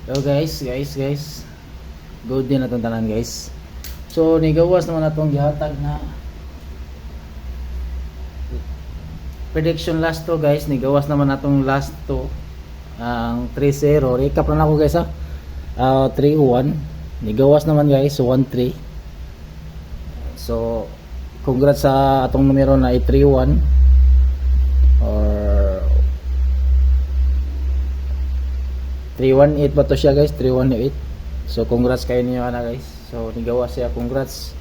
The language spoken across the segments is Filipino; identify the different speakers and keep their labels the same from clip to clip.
Speaker 1: Hello guys. Good din atong tanan guys. So nigawas naman atong gihatag na prediction last to guys. Nigawas naman atong last to ang 3-0. Recap na ako guys ha. 3-1. Nigawas naman guys 1-3. So congrats sa atong numero na 3-1 or 318 ba to siya guys, 3188. So congrats kayo niyo ana guys. So nigawa siya, congrats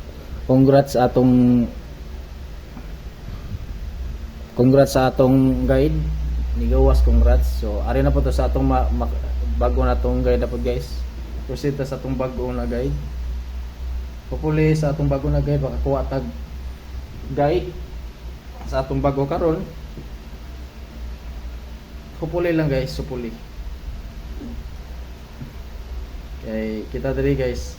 Speaker 1: sa atong guide. Nigawas congrats. So ari na po to sa atong bago na atong guide na po guys. Proceed sa atong bago na guide. Populi sa atong bago na guide, makakuha tag guide sa atong bago karon. Populi lang guys, supuli. Kay kita diri guys,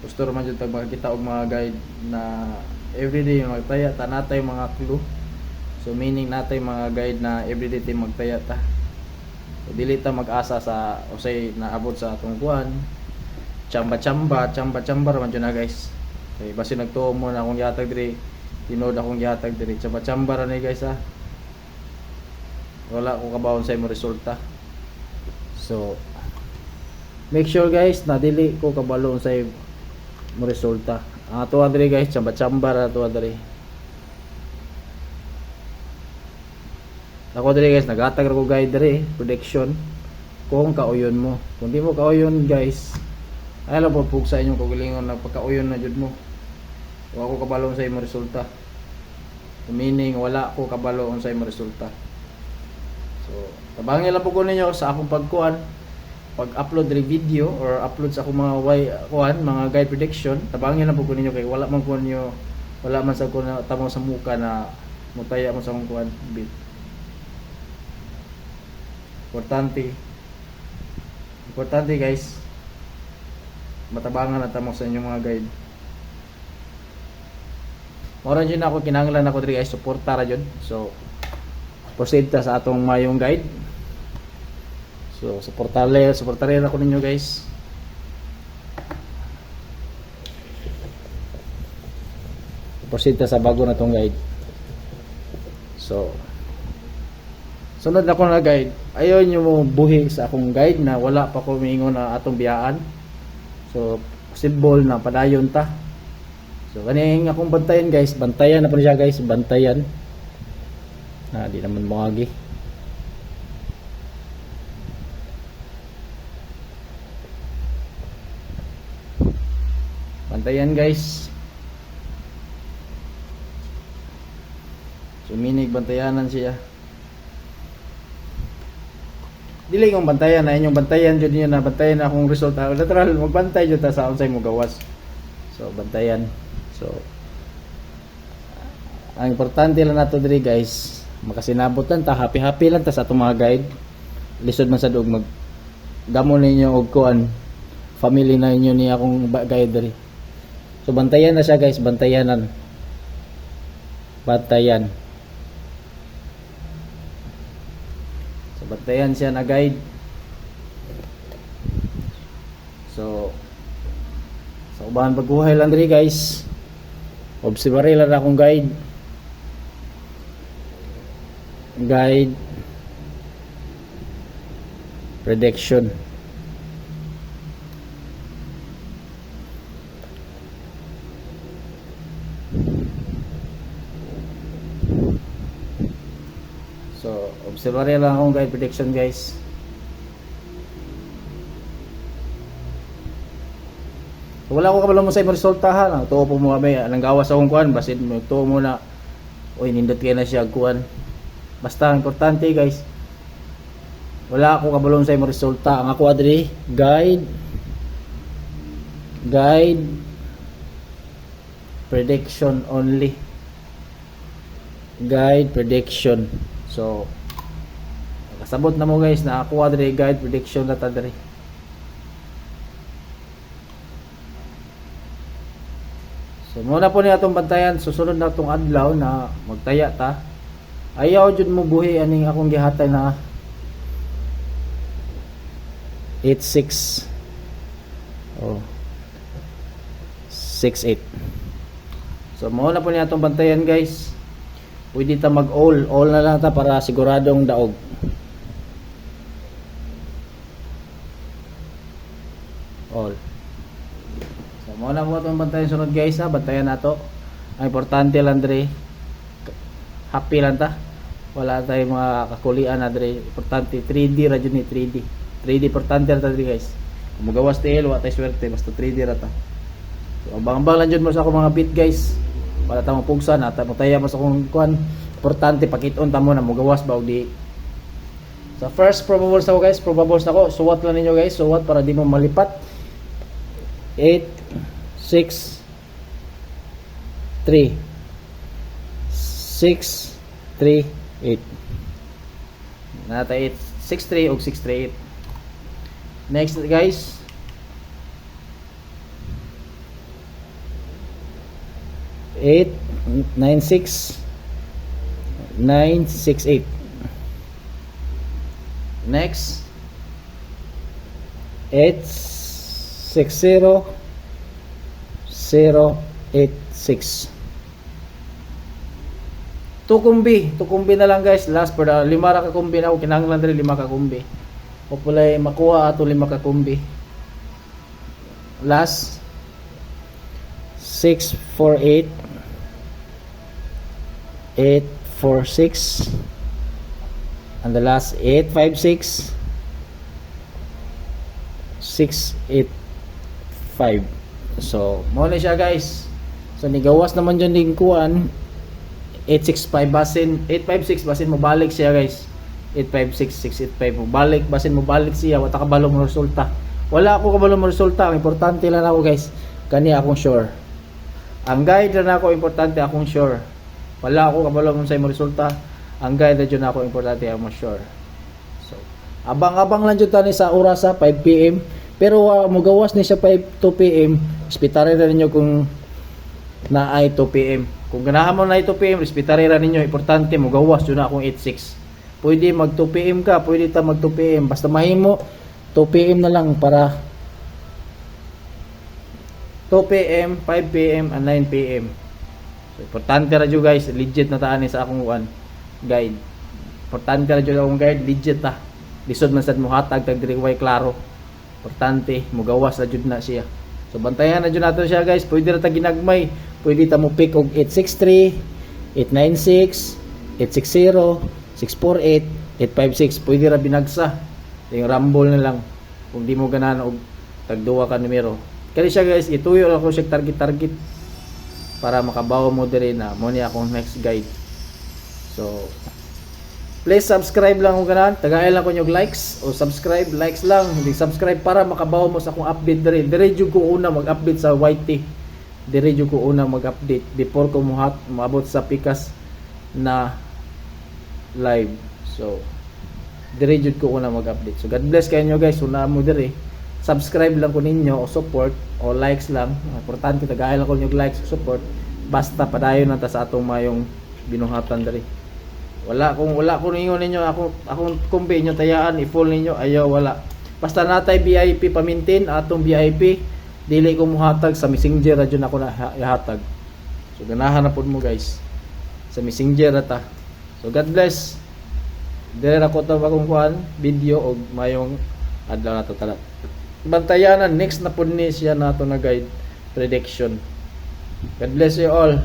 Speaker 1: gusto ra man jud tag makakita og mga guide na everyday magtaya ta natay mga clue. So meaning natay mga guide na everyday tay magtaya ta. So dili ta mag-asa sa usay naabot sa atong kuan. Chamba man jud na guys. Kay basi nagtuo mo na akong yatag diri, tinod akong yatag diri. Chamba ra ni guys ha. Wala ko kabawon sa imong resulta. So make sure guys na dili ko kabalo sa mo resulta. Ato diri guys, chamba ra to diri. Ako diri guys, nagatag ra ko guide diri, prediction kung kauyon mo. Kung di mo kauyon guys, ay lang po sa inyong kagalingon na pagkauyon na jud mo. Wa ko kabalo sa imong resulta. Meaning wala ko kabalo sa imong resulta. So, tabangin lang po ko ninyo sa akong pagkuan pag-upload diri video or upload sa akong mga guide prediction. Tabangin lang po ko ninyo kay wala man sa ko na tamo sa muka na mutaya mo sa akong kuan bit. Importante guys, matabangan na tamo sa inyong mga guide. Mora dyan ako kinahanglan ako diri guys, suporta ra jud. So proceed ta sa atong mayong guide. So suportarin ako ninyo guys. Proceed ta sa bago na tong guide. So sunod na ko na guide. Ayaw nyo mo buhi sa akong guide na wala pa ko miingon na atong biyaan. So possible na padayon ta. So kaning akong bantayan guys, bantayan na po siya guys, bantayan. Di naman moagi. Bantayan guys. Suminig bantayanan siya. Dili kong bantayan na inyong bantayan jud niyo na bantayan akong resulta. Literal magbantay jud ta sa unsay mo gawas. So bantayan. So ang importante lang nato diri guys, makasinabot lang ta, happy lang ta sa atong mga guide. Lisod man sa dog mag gamon ninyo og kuan. Family na inyo ni akong guide diri. So bantayan na siya guys, bantayan. So bantayan siya na guide. So sa ubahan pagbuhay lang diri guys. Observare lang akong guide. Guide prediction. So, observare lang akong guide prediction guys. So, wala ko kabalo mo sa imong resulta ha. Tuo po mo kami, anang gawas akong kuan, basin mo tuo mo na oy nindot kay na siya kuan. Basta importante guys. Wala ako kabalo sa imong resulta. Ang ako adri guide prediction only. Guide prediction. So kasabot na mo guys na ako adre guide prediction na ta diri. So muna po ni atong bantayan, susunod na atong adlaw na magtaya ta. Ayaw jud mo buhi aning akong gihatay na 86 oh 68. So mao na po niya itong bantayan guys. Pwede ta mag all na lang ta para siguradong daog. All. So mao na po itong bantayan sunod guys ha. Bantayan nato. Ang importante lang dre, happy lang ta. Wala tayong mga kakulian na dre. Importante 3D ra jud ni 3D importante ra ta dre guys. Kung magawas TL wa tay swerte basta 3D ra ta. So abang-abang lang jud mo sa ako mga bit guys. Wala ta mapugsa na ta mutaya mo sa akong kuan. Importante pakit-on ta mo na magawas ba og di. So first probables na ko guys, probables na ko. Suwat lang ninyo guys, suwat para di mo malipat. 8 6 3 6 3 8. Nata 8 6 3 og 6 3 8. Next guys. Eight 9 6 9 6 8. Next 8 6 0 0 8 6. Tukumbi na lang guys. Last for the 5 ra ka kumbi na o kinahanglan diri 5 ka kumbi. Hopefully makuha ato 5 ka kumbi. Last 6 4 8 8 4 6 and the last 8 5 6 6 8 5. So mo na siya guys. So nigawas naman dyan din kuan 865 basin 856 basin mo balik siya guys. 856 685 mo balik basin mo balik siya wala ka balo mo resulta. Wala ako kabalo mo resulta. Ang importante lang ako guys kani akong sure. Ang guide na ako importante akong sure. Wala ako kabalo mo sa imong resulta. Ang guide na dyan ako importante akong sure. So abang-abang lang dyan tani sa oras sa 5 PM. Pero mugawas ni siya 2 PM. Respetare na ninyo kung na ay 2 PM. Kung ganahan mo na ay 2 PM, respetare na ninyo. Importante mugawas yun na akong 86. Pwede mag 2 PM ka, pwede ta mag 2 PM. Basta mahimo 2 PM na lang para 2 PM, 5 PM, and 9 PM. So, importante ra dyo guys, legit na taan sa akong guide. Importante ra dyo akong guide, legit ta. Lisod man sad mo hatag tag diri way klaro. Importante, mugawas ra jud na siya. So bantayan na jud nato siya guys. Pwede ra ta ginagmay. Pwede ta mo pick og 863, 896, 860, 648, 856. Pwede ra binagsa. Yung rumble na lang. Kung di mo ganahan og tagduwa ka numero. Kani siya guys, ituyo lang ko siya target para makabaw mo diri na mo ni akong next guide. So please subscribe lang kung ganahan. Tagay lang ko yung likes o subscribe, likes lang. Hindi subscribe para makabaw mo sa akong update diri. Diri jud ko una mag-update sa YT. Diri jud ko una mag-update before ko moabot sa pikas na live. So diri jud ko una mag-update. So God bless kayo guys. Una mo diri. Subscribe lang ko ninyo o support o likes lang. Importante tagay lang ko yung likes o support. Basta padayon na ta sa atong mayong binuhatan diri. Wala kung ninyo ninyo akong kumbi nyo tayaan i-full ninyo ayaw wala. Basta natay VIP pamintin atong VIP dili ko muhatag sa Messenger ra jud ako na ihatag. So ganahan na pud mo guys. Sa Messenger ta. So God bless. Dire ra ko ta bagong kuan video og mayong adlaw nato tala. Bantayanan next na pud ni siya nato na guide prediction. God bless you all.